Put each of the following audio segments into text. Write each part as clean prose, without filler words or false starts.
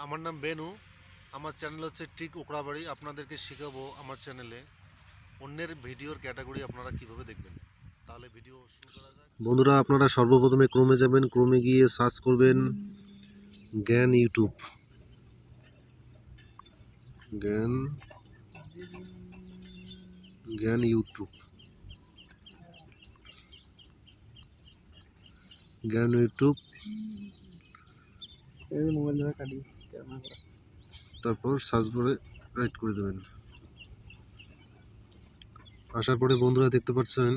আমার নাম বেনু। আমার চ্যানেল হচ্ছে টিক ওকড়াবাড়ি। আপনাদেরকে শেখাবো আমার চ্যানেলে অন্যের ভিডিওর ক্যাটাগরি আপনারা কিভাবে দেখবেন। তাহলে ভিডিও শুরু করা যাক। বন্ধুরা, আপনারা সর্বপ্রথমে ক্রোমে যাবেন। ক্রোমে গিয়ে সার্চ করবেন জ্ঞান ইউটিউব। জ্ঞান জ্ঞান ইউটিউব জ্ঞান ইউটিউব তারপর সার্চ বারে রাইট করে দেবেন। আসার পরে বন্ধুরা দেখতে পাচ্ছেন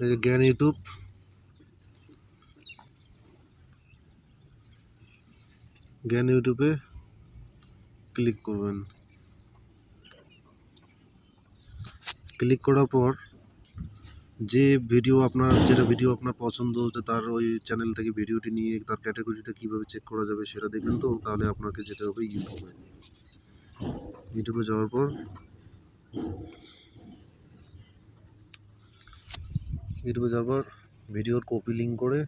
এই যে জ্ঞান ইউটিউব। জ্ঞান ইউটিউবে ক্লিক করবেন। ক্লিক করার পর যে যেটা ভিডিও আপনার পছন্দ হচ্ছে তার ওই চ্যানেল থেকে ভিডিওটি নিয়ে তার ক্যাটাগরিটা কীভাবে চেক করা যাবে সেটা দেখবেন। তো তাহলে আপনাকে যেতে হবে ইউটিউবে যাওয়ার পর ভিডিওর কপি লিঙ্ক করে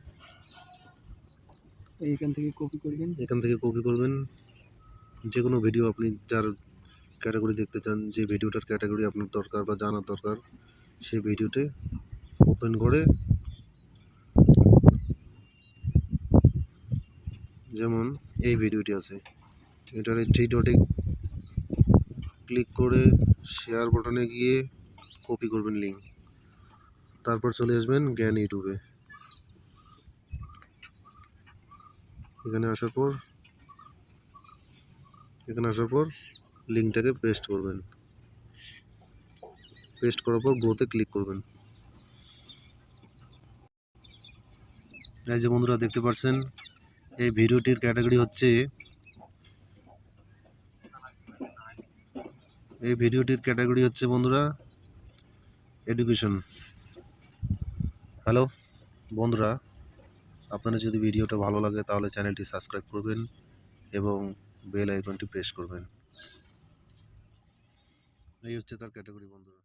এখান থেকে কপি করবেন। যে কোনো ভিডিও আপনি যার ক্যাটাগরি দেখতে চান, যে ভিডিওটার ক্যাটাগরি আপনার দরকার বা জানার দরকার, সেই ভিডিওতে ওপেন করে, যেমন এই ভিডিওটি আছে, এটার এই থ্রি ডটে ক্লিক করে শেয়ার বাটনে গিয়ে কপি করবেন লিঙ্ক। তারপর চলে আসবেন জ্ঞান ইউটিউবে। এখানে আসার পর লিঙ্কটাকে পেস্ট করবেন। পেস্ট করার পর গ্রোতে ক্লিক করবেন। এই যে বন্ধুরা দেখতে পাচ্ছেন এই ভিডিওটির ক্যাটাগরি হচ্ছে বন্ধুরা এডুকেশন। হ্যালো বন্ধুরা, আপনাদের যদি ভিডিওটা ভালো লাগে তাহলে চ্যানেলটি সাবস্ক্রাইব করবেন এবং বেল আইকনটি প্রেস করবেন। এই হচ্ছে তার ক্যাটাগরি বন্ধুরা।